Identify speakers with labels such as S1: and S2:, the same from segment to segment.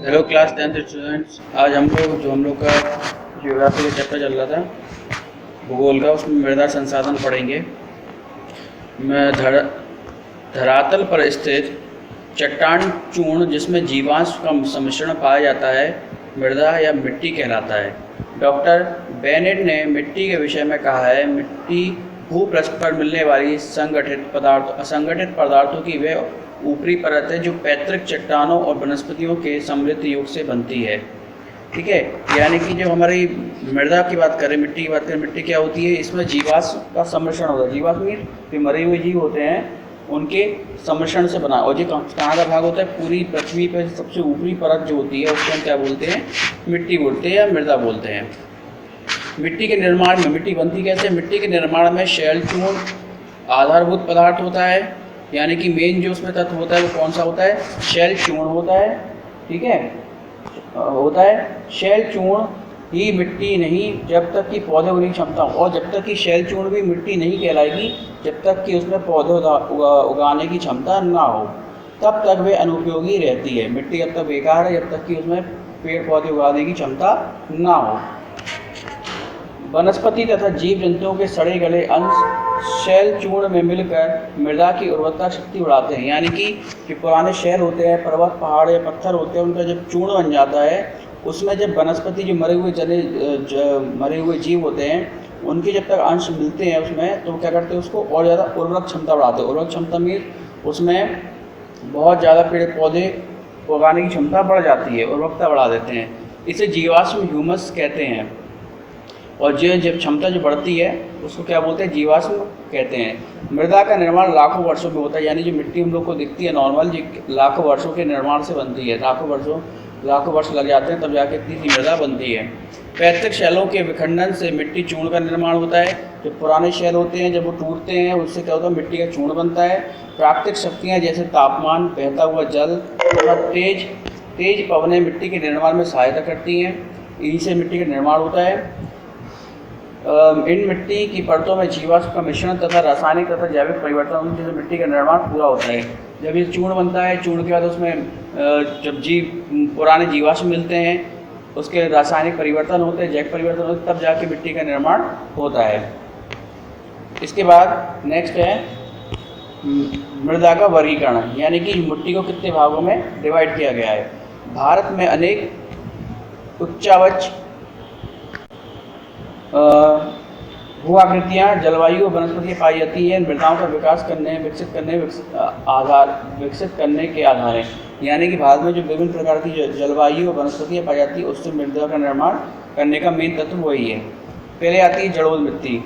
S1: Hello class 10th students. आज हम लोग का ज्योग्राफी का चैप्टर चल रहा था, भूगोल का, उसमें मृदा संसाधन पढ़ेंगे। मैं धरातल पर स्थित चट्टान चूर्ण जिसमें जीवांश का सम्मिश्रण पाया जाता है मृदा या मिट्टी कहलाता है। डॉक्टर बेनेट ने मिट्टी के विषय में कहा है, मिट्टी भूपृष्ठ पर मिलने वाली असंगठित पदार्थों की वह ऊपरी परत है जो पैतृक चट्टानों और वनस्पतियों के समृद्ध योग से बनती है। ठीक है, यानी कि जो हमारी मृदा की बात करें, मिट्टी की बात करें, मिट्टी क्या होती है, इसमें जीवाश्म का सम्मिश्रण होता है। जीवाश्म मीन जो मरे हुए जीव होते हैं उनके सम्मिश्रण से बना, और जो कहाँ का भाग होता है, पूरी पृथ्वी पर सबसे ऊपरी परत जो होती है उसको हम क्या बोलते हैं, मिट्टी बोलते हैं या मृदा बोलते हैं। मिट्टी के निर्माण में, मिट्टी बनती कैसे, मिट्टी के निर्माण में शैल चूर्ण आधारभूत पदार्थ होता है, यानी कि मेन जो उसमें तत्व होता है वो कौन सा होता है, शैल चूर्ण होता है। ठीक है, होता है शैल चूर्ण ही मिट्टी नहीं जब तक कि पौधे उगने की क्षमता हो, और जब तक कि शैल चूर्ण भी मिट्टी नहीं कहलाएगी जब तक कि उसमें पौधे उगाने की क्षमता ना हो, तब तक वे अनुपयोगी रहती है। मिट्टी जब तक बेकार है जब तक कि उसमें पेड़ पौधे उगाने की क्षमता ना हो। वनस्पति तथा जीव जंतुओं के सड़े गले अंश शैल चूर्ण में मिलकर मृदा की उर्वरता शक्ति बढ़ाते हैं, यानी कि जो पुराने शहर होते हैं, पर्वत पहाड़ या पत्थर होते हैं, उनका जब चूर्ण बन जाता है उसमें जब वनस्पति जो मरे हुए जीव होते हैं उनके जब तक अंश मिलते हैं उसमें, तो क्या करते हैं, उसको और ज़्यादा उर्वरक क्षमता बढ़ाते हैं। उर्वरक क्षमता मीन उसमें बहुत ज़्यादा पेड़ पौधे उगाने की क्षमता बढ़ जाती है, उर्वरकता बढ़ा देते हैं। इसे जीवाश्म ह्यूमस कहते हैं, और जब क्षमता जो बढ़ती है उसको क्या बोलते हैं, जीवाश्म कहते हैं। मृदा का निर्माण लाखों वर्षों में होता है, यानी जो मिट्टी हम लोग को दिखती है नॉर्मल, जो लाखों वर्षों के निर्माण से बनती है। लाखों वर्ष लग जाते हैं तब जाके इतनी सी मृदा बनती है। पैतृक शैलों के विखंडन से मिट्टी चूर्ण का निर्माण होता है। जो पुराने शैल होते हैं जब वो टूटते हैं उससे क्या होता है, मिट्टी का चूर्ण बनता है। प्राकृतिक शक्तियाँ जैसे तापमान, बहता हुआ जल और तेज पवनें मिट्टी के निर्माण में सहायता करती हैं, इन्हीं से मिट्टी का निर्माण होता है। इन मिट्टी की परतों में जीवाश्म का मिश्रण तथा रासायनिक तथा जैविक परिवर्तन जिससे मिट्टी का निर्माण पूरा होता है। जब ये चूर्ण बनता है, चूर्ण के बाद उसमें जब पुराने जीवाश्म मिलते हैं, उसके रासायनिक परिवर्तन होते हैं, जैविक परिवर्तन होते हैं, तब जाके मिट्टी का निर्माण होता है। इसके बाद नेक्स्ट है मृदा का वर्गीकरण, यानी कि मिट्टी को कितने भागों में डिवाइड किया गया है। भारत में अनेक उच्चावच भू-आकृतियाँ, जलवायु और वनस्पतियाँ पाई जाती हैं। मृदाओं का विकास करने, विकसित करने के आधार हैं, यानी कि भारत में जो विभिन्न प्रकार की जलवायु और वनस्पतियाँ पाई जाती है उससे मृदा का निर्माण करने का मेन तत्व वही है। पहले आती है जलोढ़ मिट्टी।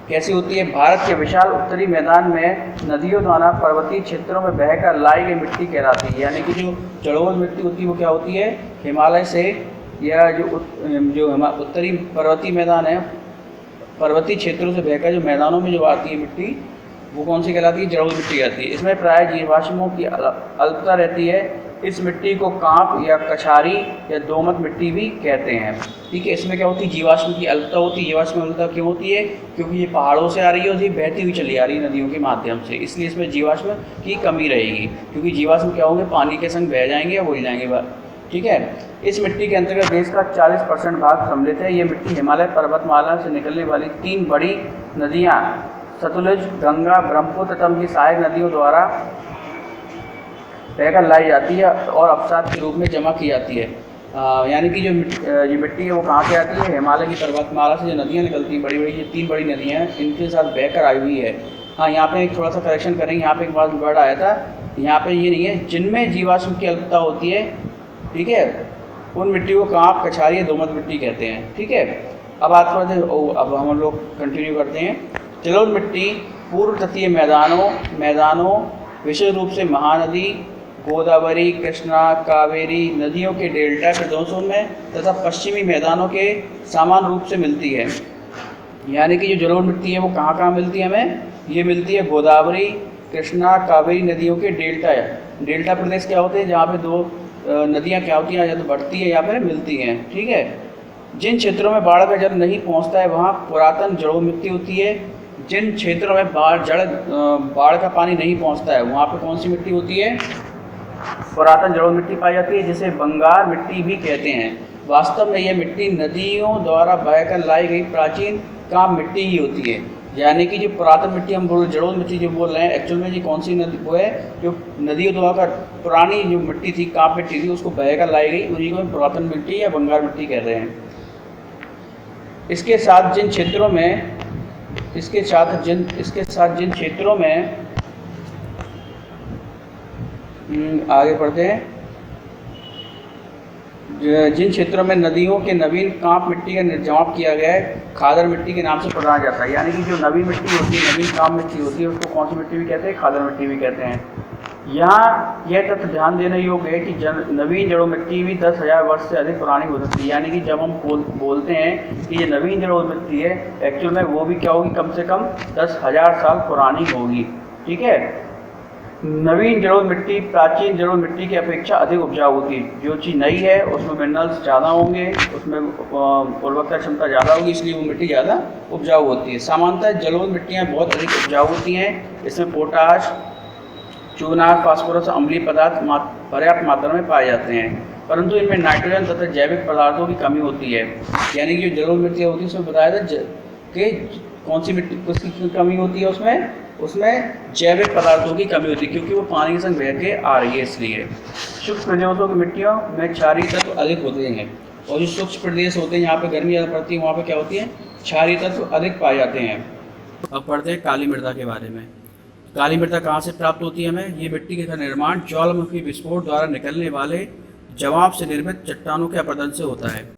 S1: कैसी होती है, भारत के विशाल उत्तरी मैदान में नदियों द्वारा पर्वतीय क्षेत्रों में बहकर लाई गई मिट्टी कहलाती है। यानी कि जो जलोढ़ मिट्टी होती है वो क्या होती है, हिमालय से या जो उत्तरी पर्वतीय मैदान है, पर्वतीय क्षेत्रों से बहकर जो मैदानों में जो आती है मिट्टी, वो कौन सी कहलाती है, जलोढ़ मिट्टी कहलाती है। इसमें प्राय जीवाश्मों की अल्पता रहती है। इस मिट्टी को कांप या कछारी या दोमट मिट्टी भी कहते हैं। ठीक है, इसमें क्या होती है, जीवाश्म की अल्पता होती है। जीवाश्म अल्पता क्यों होती है, क्योंकि ये पहाड़ों से आ रही है और ये बहती हुई चली आ रही है नदियों के माध्यम से, इसलिए इसमें जीवाश्म की कमी रहेगी, क्योंकि जीवाश्म क्या होंगे, पानी के संग बह जाएंगे या उड़ जाएंगे। ठीक है, इस मिट्टी के अंतर्गत देश का 40% भाग सम्मिलित है। ये मिट्टी हिमालय पर्वतमाला से निकलने वाली 3 बड़ी नदियाँ सतलुज, गंगा, ब्रह्मपुत्र तथा उनकी सहायक नदियों द्वारा बहकर लाई जाती है और अवसाद के रूप में जमा की जाती है। यानी कि जो मिट्टी है वो कहाँ से आती है, हिमालय की पर्वतमाला से जो नदियाँ निकलती हैं, बड़ी बड़ी ये 3 बड़ी नदियाँ हैं, इनके साथ बहकर आई हुई है। हाँ, यहाँ पे एक थोड़ा सा करेक्शन करेंगे, यहाँ पे एक बात वर्ड आया था, यहाँ पे ये नहीं है, जिनमें जीवाश्म की अल्पता होती है, ठीक है, उन मिट्टी को कांप, कछारी, दोमट मिट्टी कहते हैं। ठीक है, अब अब हम लोग कंटिन्यू करते हैं। जलोढ़ मिट्टी पूर्व तटीय मैदानों विशेष रूप से महानदी, गोदावरी, कृष्णा, कावेरी नदियों के डेल्टा प्रदेशों में तथा पश्चिमी मैदानों के समान रूप से मिलती है। यानी कि जो जलोढ़ मिट्टी है वो कहाँ कहाँ मिलती है हमें, ये मिलती है गोदावरी, कृष्णा, कावेरी नदियों के डेल्टा प्रदेश क्या होते हैं, जहाँ पे 2 नदियाँ क्या होती हैं, या तो बढ़ती है या फिर मिलती हैं। ठीक है, जिन क्षेत्रों में बाढ़ का जल नहीं पहुंचता है वहाँ पुरातन जलोढ़ मिट्टी होती है। जिन क्षेत्रों में बाढ़ का पानी नहीं पहुंचता है वहाँ पे कौन सी मिट्टी होती है, पुरातन जलोढ़ मिट्टी पाई जाती है जिसे बंगार मिट्टी भी कहते हैं। वास्तव में यह मिट्टी नदियों द्वारा बहकर लाई गई प्राचीन काप मिट्टी ही होती है। यानी कि जो पुरातन मिट्टी हम बोल जलोढ़ मिट्टी जो बोल रहे हैं, एक्चुअल में ये कौन सी नदी वो है, जो नदियों द्वारा पुरानी जो मिट्टी थी, काप मिट्टी थी, उसको बहकर लाई गई, उन्हीं को हम पुरातन मिट्टी या बंगार मिट्टी कह रहे हैं। इसके साथ जिन क्षेत्रों में आगे बढ़ते हैं, जिन क्षेत्रों में नदियों के नवीन कांप मिट्टी का निर्जमाव किया गया है, खादर मिट्टी के नाम से पढ़ा जाता है। यानी कि जो नवीन मिट्टी होती है, नवीन कांप मिट्टी होती है, उसको कौन सी मिट्टी भी कहते हैं? खादर मिट्टी भी कहते हैं। यहाँ यह तथ्य ध्यान देने योग्य है कि नवीन जलोढ़ मिट्टी भी 10,000 वर्ष से अधिक पुरानी हो सकती है। यानी कि जब हम बोलते हैं कि ये नवीन जलोढ़ मिट्टी है, एक्चुअल में वो भी क्या होगी? कम से कम 10,000 साल पुरानी होगी। ठीक है। नवीन जलोढ़ मिट्टी प्राचीन जलोढ़ मिट्टी की अपेक्षा अधिक उपजाऊ होती है। जो चीज़ नई है उसमें मिनरल्स ज़्यादा होंगे, उसमें उर्वरकता क्षमता ज़्यादा होगी, इसलिए वो मिट्टी ज़्यादा उपजाऊ होती है। सामान्यतः जलोढ़ मिट्टियाँ बहुत अधिक उपजाऊ होती हैं। इसमें पोटाश, चूना, फास्फोरस, अम्लीय पदार्थ पर्याप्त मात्रा में पाए जाते हैं, परंतु इनमें नाइट्रोजन तथा जैविक पदार्थों की कमी होती है। यानी कि जो जलोढ़ मिट्टियाँ होती है उसमें बताया था कि कौन सी मिट्टी किसकी कमी होती है? उसमें जैविक पदार्थों की कमी होती है, क्योंकि वो पानी के संग बह के आ रही है। इसलिए शुष्क प्रदेशों की मिट्टियों में क्षारीय तत्व अधिक होते हैं, और जो शुष्क प्रदेश होते हैं, यहाँ पे गर्मी ज़्यादा पड़ती है, वहाँ पे क्या होती है? क्षारीय तत्व अधिक पाए जाते हैं। अब पढ़ते हैं काली मृदा के बारे में। काली मृदा कहाँ से प्राप्त होती है हमें? ये मिट्टी का निर्माण ज्वालामुखी विस्फोट द्वारा निकलने वाले जवाब से निर्मित चट्टानों के अपरदन से होता है।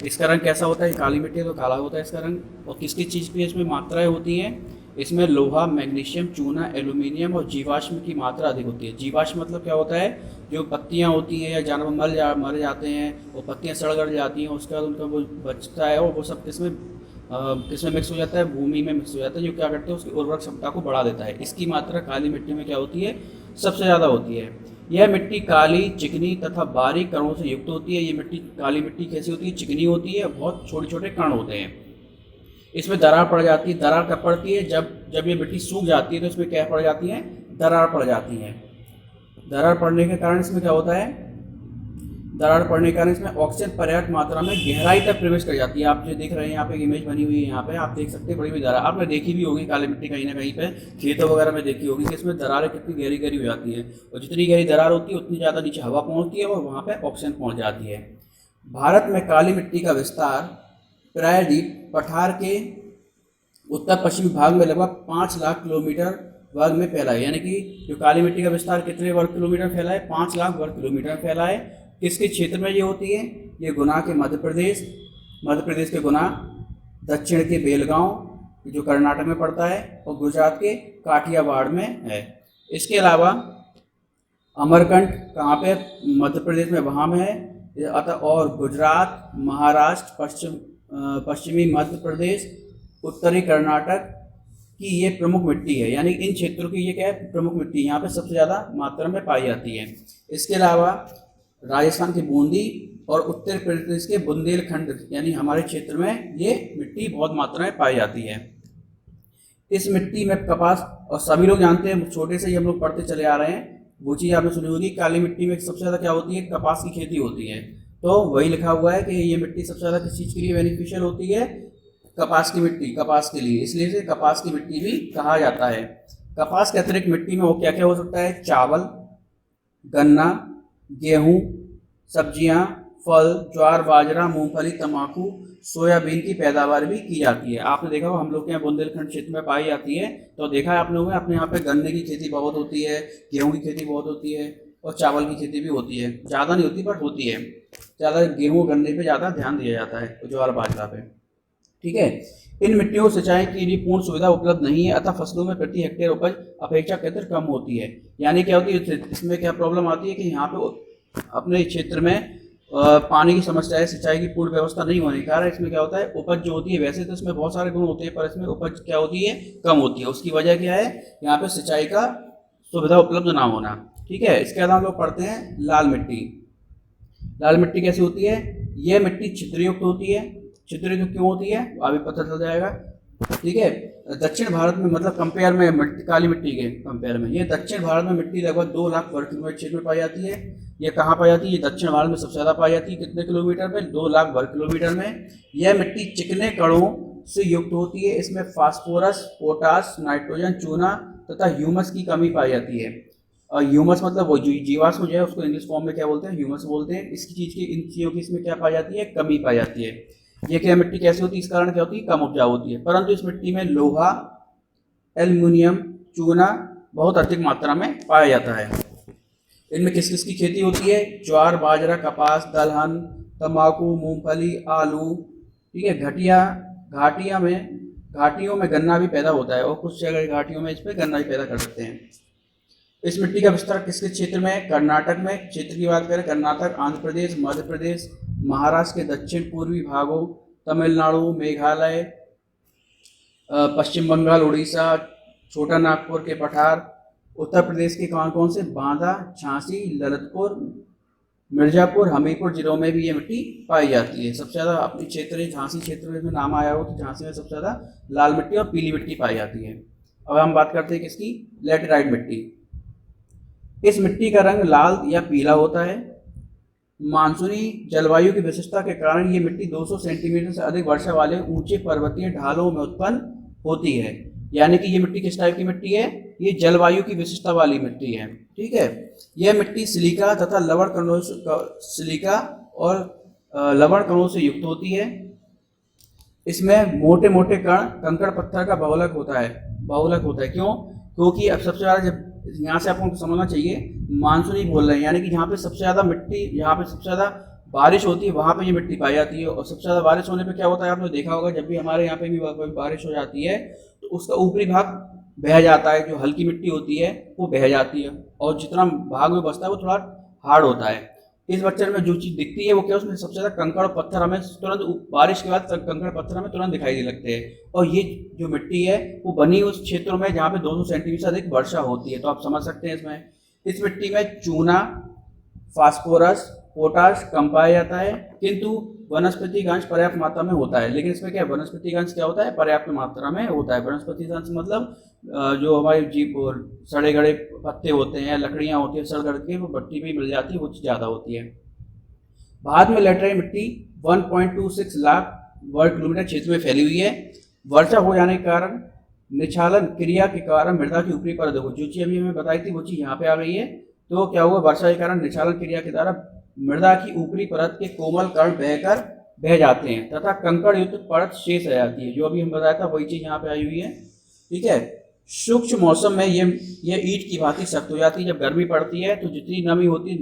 S1: इसका रंग कैसा होता है? काली मिट्टी तो काला होता है इसका रंग। और किस किस चीज़ की इसमें मात्राएं होती हैं? इसमें लोहा, मैग्नीशियम, चूना, एल्यूमिनियम और जीवाश्म की मात्रा अधिक होती है। जीवाश्म मतलब क्या होता है? जो पत्तियां होती हैं या जानवर मर जाते हैं, वो पत्तियां सड़ गड़ जाती हैं, उसके बाद उनका वो बचता है और वो सब किसमें मिक्स हो जाता है? भूमि में मिक्स हो जाता है, जो क्या करते हैं? उसकी उर्वरक क्षमता को बढ़ा देता है। इसकी मात्रा काली मिट्टी में क्या होती है? सबसे ज़्यादा होती है। यह मिट्टी काली, चिकनी तथा बारीक कणों से युक्त होती है। ये मिट्टी, काली मिट्टी कैसी होती है? चिकनी होती है, बहुत छोटे छोटे कण होते हैं। इसमें दरार पड़ जाती है। दरार कब पड़ती है? जब ये मिट्टी सूख जाती है तो इसमें क्या पड़ जाती है? दरार पड़ जाती है। दरार पड़ने के कारण इसमें क्या होता है? दरार पड़ने के कारण इसमें ऑक्सीजन पर्याप्त मात्रा में गहराई तक प्रवेश कर जाती है। आप जो देख रहे हैं यहाँ पे एक इमेज बनी हुई है, यहाँ पे आप देख सकते हैं बड़ी बड़ी दरार आपने देखी भी होगी काली मिट्टी कहीं ना कहीं पे खेतों वगैरह में देखी होगी कि इसमें दरारें कितनी गहरी गहरी हो जाती है, और जितनी गहरी दरार होती है उतनी ज़्यादा नीचे हवा पहुँचती है और वहाँ पर ऑक्सीजन पहुँच जाती है। भारत में काली मिट्टी का विस्तार प्रायद्वीप पठार के उत्तर पश्चिमी भाग में लगभग 5 लाख किलोमीटर वर्ग में फैला है। यानी कि जो काली मिट्टी का विस्तार कितने वर्ग किलोमीटर फैला है? 5 लाख वर्ग किलोमीटर फैला है। किसके क्षेत्र में ये होती है? ये गुना के मध्य प्रदेश के गुना, दक्षिण के बेलगांव जो कर्नाटक में पड़ता है, और गुजरात के काठियावाड़ में है। इसके अलावा अमरकंट कहाँ पे? मध्य प्रदेश में, वहाँ में है। अतः और गुजरात, महाराष्ट्र, पश्चिमी मध्य प्रदेश, उत्तरी कर्नाटक की ये प्रमुख मिट्टी है। यानी इन क्षेत्रों की ये क्या है? प्रमुख मिट्टी, यहाँ पे सबसे ज़्यादा मात्रा में पाई जाती है। इसके अलावा राजस्थान की बूंदी और उत्तर प्रदेश के बुंदेलखंड यानी हमारे क्षेत्र में ये मिट्टी बहुत मात्रा में पाई जाती है। इस मिट्टी में कपास, और सभी लोग जानते हैं, छोटे से ही हम लोग पढ़ते चले आ रहे हैं, वो चीज़ आपने सुनी होगी, काली मिट्टी में सबसे ज़्यादा क्या होती है? कपास की खेती होती है। तो वही लिखा हुआ है कि ये मिट्टी सबसे ज़्यादा किस चीज़ के लिए बेनिफिशियल होती है? कपास की मिट्टी, कपास के लिए, इसलिए इसे कपास की मिट्टी भी कहा जाता है। कपास के अतिरिक्त मिट्टी में वो क्या क्या हो सकता है? चावल, गन्ना, गेहूं, सब्जियां, फल, ज्वार, बाजरा, मूंगफली, तंबाकू, सोयाबीन की पैदावार भी की जाती है। आपने देखा हो हम लोग के यहाँ बुंदेलखंड क्षेत्र में पाई जाती है, तो देखा है आप लोगों ने, अपने यहाँ पे गन्ने की खेती बहुत होती है, गेहूं की खेती बहुत होती है, और चावल की खेती भी होती है। ज़्यादा नहीं होती बट होती है। ज़्यादा गेहूँ गन्ने पे ज़्यादा ध्यान दिया जाता है, ज्वार बाजरा पे। ठीक है। इन मिट्टियों को सिंचाई के लिए पूर्ण सुविधा उपलब्ध नहीं है, अतः फसलों में प्रति हेक्टेयर उपज अपेक्षाकृत कम होती है। यानी क्या होती है? इसमें क्या प्रॉब्लम आती है कि यहाँ पे अपने क्षेत्र में पानी की समस्या है, सिंचाई की पूर्ण व्यवस्था नहीं होने के कारण इसमें क्या होता है? उपज जो होती है, वैसे तो इसमें बहुत सारे गुण होते हैं पर इसमें उपज क्या होती है? कम होती है। उसकी वजह क्या है? यहाँ पे सिंचाई का सुविधा उपलब्ध ना होना। ठीक है। इसके अलावा हम लोग पढ़ते हैं लाल मिट्टी। लाल मिट्टी कैसी होती है? यह मिट्टी छिद्रयुक्त होती है। छिद्रयुक्त क्यों होती है? अभी पता चल जाएगा। ठीक है। दक्षिण भारत में मतलब कंपेयर में काली मिट्टी के कंपेयर में ये दक्षिण भारत में मिट्टी लगभग 2 लाख वर्ग किलोमीटर क्षेत्र में पाई जाती है। ये कहाँ पाई जाती है? ये दक्षिण भारत में सबसे ज़्यादा पाई जाती है। कितने किलोमीटर में? 2 लाख वर्ग किलोमीटर में। यह मिट्टी चिकने कणों से युक्त होती है। इसमें फास्फोरस, पोटास, नाइट्रोजन, चूना तथा ह्यूमस की कमी पाई जाती है। और ह्यूमस मतलब वो जीवाश्म जो है उसको इंग्लिश फॉर्म में क्या बोलते हैं? ह्यूमस बोलते हैं। इसकी चीज़ की इन चीज़ों की इसमें क्या पाई जाती है? कमी पाई जाती है। ये क्या मिट्टी कैसे होती है? इस कारण क्या होती है? कम उपजाऊ होती है। परंतु इस मिट्टी में लोहा, एल्युमिनियम, चूना बहुत अधिक मात्रा में पाया जाता है। इनमें किस किस की खेती होती है? ज्वार, बाजरा, कपास, दलहन, तंबाकू, मूंगफली, आलू। ठीक है। घाटियों में गन्ना भी पैदा होता है और कुछ जगह घाटियों में इस पर गन्ना भी पैदा कर सकते हैं। इस मिट्टी का विस्तार किस किस क्षेत्र में है? कर्नाटक में। क्षेत्र की बात करें, कर्नाटक, आंध्र प्रदेश, मध्य प्रदेश, महाराष्ट्र के दक्षिण पूर्वी भागों, तमिलनाडु, मेघालय, पश्चिम बंगाल, उड़ीसा, छोटा नागपुर के पठार, उत्तर प्रदेश के कौन कौन से? बांदा, झांसी, ललितपुर, मिर्जापुर, हमीरपुर जिलों में भी ये मिट्टी पाई जाती है। सबसे ज़्यादा अपने क्षेत्र झांसी क्षेत्र में नाम आया हो तो झांसी में सबसे ज़्यादा लाल मिट्टी और पीली मिट्टी पाई जाती है। अब हम बात करते हैं किसकी? लैटेराइट मिट्टी। इस मिट्टी का रंग लाल या पीला होता है। मानसूनी जलवायु की विशेषता के कारण ये मिट्टी 200 सेंटीमीटर से अधिक वर्षा वाले ऊंचे पर्वतीय ढालों में उत्पन्न होती है। यानी कि ये मिट्टी किस टाइप की मिट्टी है? ये जलवायु की विशेषता वाली मिट्टी है। ठीक है। यह मिट्टी सिलिका तथा लवण कणों से युक्त होती है। इसमें मोटे मोटे कण कंकड़ पत्थर का बहुलक होता है। क्यों? क्योंकि अब सबसे ज़्यादा जब यहाँ से आपको समझना चाहिए, मानसूनी बोल रहे हैं यानी कि जहाँ पे सबसे ज़्यादा मिट्टी, जहाँ पे सबसे ज़्यादा बारिश होती है वहाँ पे ये मिट्टी पाई जाती है। और सबसे ज़्यादा बारिश होने पे क्या होता है? आपने देखा होगा जब भी हमारे यहाँ पे भी बारिश हो जाती है तो उसका ऊपरी भाग बह जाता है। जो हल्की मिट्टी होती है वो बह जाती है और जितना भाग में बचता है वो थोड़ा हार्ड होता है। इस पिक्चर में जो चीज़ दिखती है वो क्या? उसमें सबसे ज़्यादा कंकड़ पत्थर हमें तुरंत बारिश के बाद कंकड़ पत्थर हमें तुरंत दिखाई देने लगते हैं। और ये जो मिट्टी है वो बनी उस क्षेत्रों में जहाँ पे 200 सेंटीमीटर से अधिक वर्षा होती है। तो आप समझ सकते हैं इसमें इस मिट्टी में चूना, फास्फोरस, पोटाश कम पाया जाता है, किंतु वनस्पति अंश पर्याप्त मात्रा में होता है। लेकिन इसमें क्या? वनस्पति अंश क्या होता है? पर्याप्त मात्रा में होता है। वनस्पति अंश मतलब जो हमारे जीव और सड़े गड़े पत्ते होते हैं, लकड़ियाँ होती हैं, सड़ गड़ के वो मिट्टी में मिल जाती है, वो ज़्यादा होती है। भारत में लैटेराइट मिट्टी 1.26 लाख वर्ग किलोमीटर क्षेत्र में फैली हुई है। वर्षा हो जाने के कारण निक्षालन क्रिया के कारण मृदा की ऊपरी परत, देखो जो चीज़ अभी हमें बताई थी वो चीज़ यहाँ पे आ गई है। तो क्या हुआ? वर्षा के कारण निक्षालन क्रिया के द्वारा मृदा की ऊपरी परत के कोमल कण बह जाते हैं तथा कंकड़ युक्त परत शेष रह जाती है। जो अभी हम बताया था वही चीज़ यहाँ पे आई हुई है। ठीक है। शुष्क मौसम में ये ईंट की भांति सख्त हो जाती है। जब गर्मी पड़ती है तो जितनी नमी होती है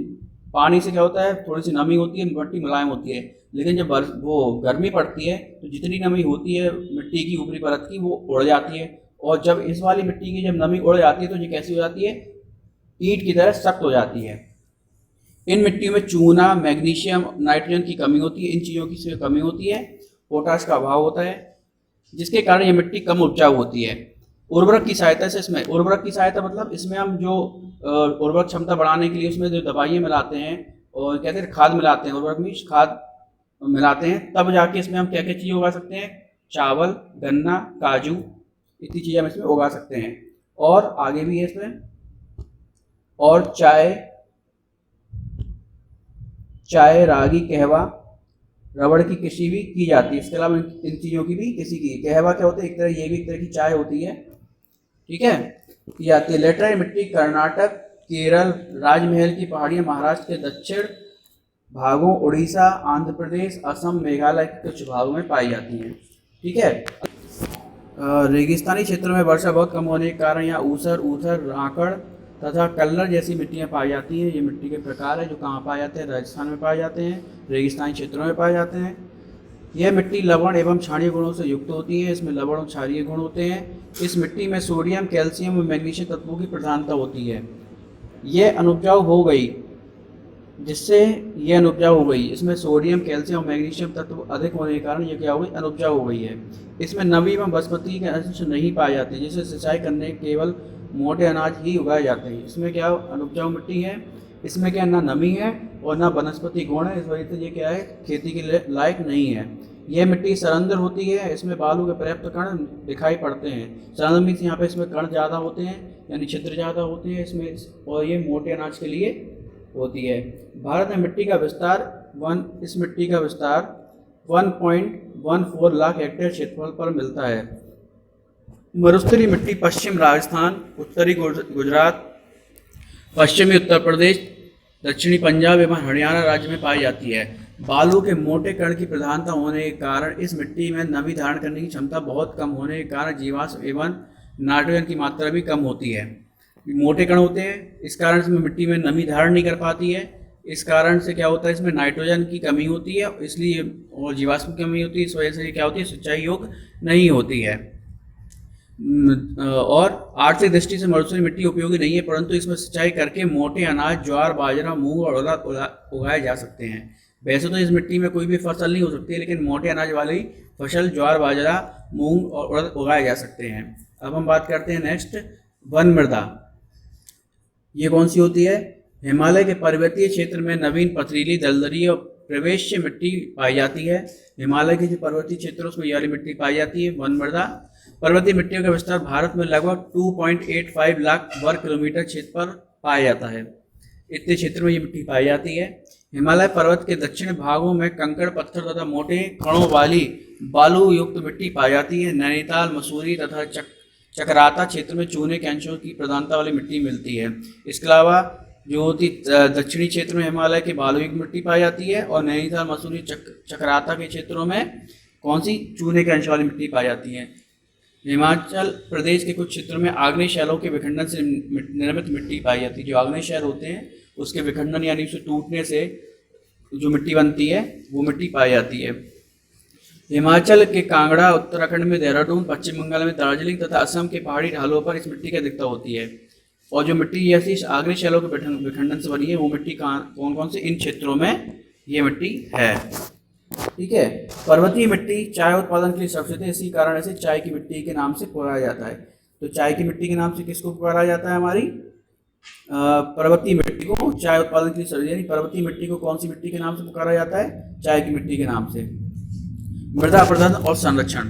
S1: पानी से क्या होता है? थोड़ी सी नमी होती है, मिट्टी मुलायम होती है। लेकिन जब वो गर्मी पड़ती है तो जितनी नमी होती है मिट्टी की ऊपरी परत की वो उड़ जाती है। और जब इस वाली मिट्टी की जब नमी उड़ जाती है तो ये कैसी हो जाती है? ईंट की तरह सख्त हो जाती है। इन मिट्टियों में चूना, मैग्नीशियम, नाइट्रोजन की कमी होती है। इन चीज़ों की इसमें कमी होती है। पोटाश का अभाव होता है जिसके कारण ये मिट्टी कम उपजाऊ होती है। उर्वरक की सहायता से इसमें उर्वरक की सहायता मतलब इसमें हम जो उर्वरक क्षमता बढ़ाने के लिए उसमें जो दवाइयाँ मिलाते हैं और कहते हैं खाद मिलाते हैं, उर्वरक में खाद मिलाते हैं, तब जाके इसमें हम क्या क्या चीज़ें उगा सकते हैं? चावल, गन्ना, काजू इतनी चीज़ें हम इसमें उगा सकते हैं। और आगे भी है इसमें, और चाय, रागी, कहवा, रबड़ की कृषि भी की जाती है। इसके अलावा इन चीज़ों की भी कृषि की। कहवा क्या होता है? एक तरह ये भी एक तरह की चाय होती है। ठीक है, की जाती है। लैटेराइट मिट्टी कर्नाटक, केरल, राजमहल की पहाड़ियाँ, महाराष्ट्र के दक्षिण भागों, उड़ीसा, आंध्र प्रदेश, असम, मेघालय के कुछ भागों में पाई जाती हैं। ठीक है। रेगिस्तानी क्षेत्रों में वर्षा बहुत कम होने के कारण यहाँ ऊसर, राकड़ तथा कल्लर जैसी मिट्टियाँ पाई जाती हैं। ये मिट्टी के प्रकार है जो कहाँ पाए जाते हैं? राजस्थान में पाए जाते हैं, रेगिस्तानी क्षेत्रों में पाए जाते हैं। यह मिट्टी लवण एवं क्षारीय गुणों से युक्त होती है। इसमें लवण और क्षारीय गुण होते हैं। इस मिट्टी में सोडियम, कैल्शियम और मैग्नीशियम तत्वों की प्रधानता होती है। यह अनुपजाऊ हो गई इसमें सोडियम, कैल्शियम और मैग्नीशियम तत्व अधिक होने के कारण ये क्या हो गई? अनुपजाऊ हो गई है। इसमें नमी एवं वनस्पति के अंश नहीं पाए जाते, जिसे सिंचाई करने केवल मोटे अनाज ही उगाए जाते हैं। इसमें क्या अनुपजाऊ मिट्टी है, इसमें क्या ना नमी है और ना वनस्पति गुण है। इस वजह से ये क्या है? खेती के लायक नहीं है। यह मिट्टी सरंद्र होती है, इसमें बालू के पर्याप्त कण दिखाई पड़ते हैं। सरंद्र मीन्स यहाँ पे इसमें कण ज़्यादा होते हैं, यानी छिद्र ज़्यादा होते हैं इसमें, और ये मोटे अनाज के लिए होती है। भारत में मिट्टी का विस्तार इस मिट्टी का विस्तार 1.14 लाख हेक्टेयर क्षेत्रफल पर मिलता है। मरुस्थलीय मिट्टी पश्चिम राजस्थान, उत्तरी गुजरात, पश्चिमी उत्तर प्रदेश, दक्षिणी पंजाब एवं हरियाणा राज्य में पाई जाती है। बालू के मोटे कण की प्रधानता होने के कारण इस मिट्टी में नमी धारण करने की क्षमता बहुत कम होने के कारण जीवाश्म एवं नाइट्रोजन की मात्रा भी कम होती है। मोटे कण होते हैं, इस कारण से मिट्टी में नमी धारण नहीं कर पाती है। इस कारण से क्या होता है, इसमें नाइट्रोजन की कमी होती है, इसलिए और जीवाश्म की कमी होती है। इस वजह से क्या होती है, सिंचाई योग्य नहीं होती है। और आर्थिक दृष्टि से मरुस्थलीय मिट्टी उपयोगी नहीं है, परंतु इसमें सिंचाई करके मोटे अनाज ज्वार, बाजरा, मूंग और उड़द उगाए जा सकते हैं। वैसे तो इस मिट्टी में कोई भी फसल नहीं हो सकती है, लेकिन मोटे अनाज वाली फसल ज्वार, बाजरा, मूंग और उड़द उगाए जा सकते हैं। अब हम बात करते हैं नेक्स्ट, वन मृदा। ये कौन सी होती है? हिमालय के पर्वतीय क्षेत्र में नवीन, पथरीली, दलदली और प्रवेश्य मिट्टी पाई जाती है। हिमालय के जो पर्वतीय क्षेत्र उसमें ये वाली मिट्टी पाई जाती है, वन मृदा। पर्वतीय मिट्टियों का विस्तार भारत में लगभग 2.85 लाख वर्ग किलोमीटर क्षेत्र पर पाया जाता है। इतने क्षेत्र में ये मिट्टी पाई जाती है। हिमालय पर्वत के दक्षिण भागों में कंकड़, पत्थर तथा मोटे कणों वाली बालू युक्त मिट्टी पाई जाती है। नैनीताल, मसूरी तथा चकराता क्षेत्र में चूने के अंशों की प्रधानता वाली मिट्टी मिलती है। इसके अलावा जो होती दक्षिणी क्षेत्र में हिमालय के बालू युक्त मिट्टी पाई जाती है, और नैनीताल, मसूरी, चकराता के क्षेत्रों में कौन सी? चूने के अंश वाली मिट्टी पाई जाती है। हिमाचल प्रदेश के कुछ क्षेत्रों में आग्नेय शैलों के विखंडन से निर्मित मिट्टी पाई जाती है। जो आग्नेय शैल होते हैं उसके विखंडन यानी उसे टूटने से जो मिट्टी बनती है वो मिट्टी पाई जाती है। हिमाचल के कांगड़ा, उत्तराखंड में देहरादून, पश्चिम बंगाल में दार्जिलिंग तथा असम के पहाड़ी ढालों पर इस मिट्टी की अधिकता होती है। और जो मिट्टी ऐसी आग्नेय शैलों के विखंडन से बनी है वो मिट्टी कौन कौन से इन क्षेत्रों में ये मिट्टी है। ठीक है। पर्वतीय मिट्टी चाय उत्पादन के लिए सुरक्षित है, इसी कारण इसे चाय की मिट्टी के नाम से पुकारा जाता है। तो चाय की मिट्टी के नाम से किसको पुकारा जाता है? हमारी पर्वतीय मिट्टी को चाय उत्पादन के लिए, यानी पर्वतीय मिट्टी को कौन सी मिट्टी के नाम से पुकारा जाता है? चाय की मिट्टी के नाम से। मृदा प्रबंधन और संरक्षण।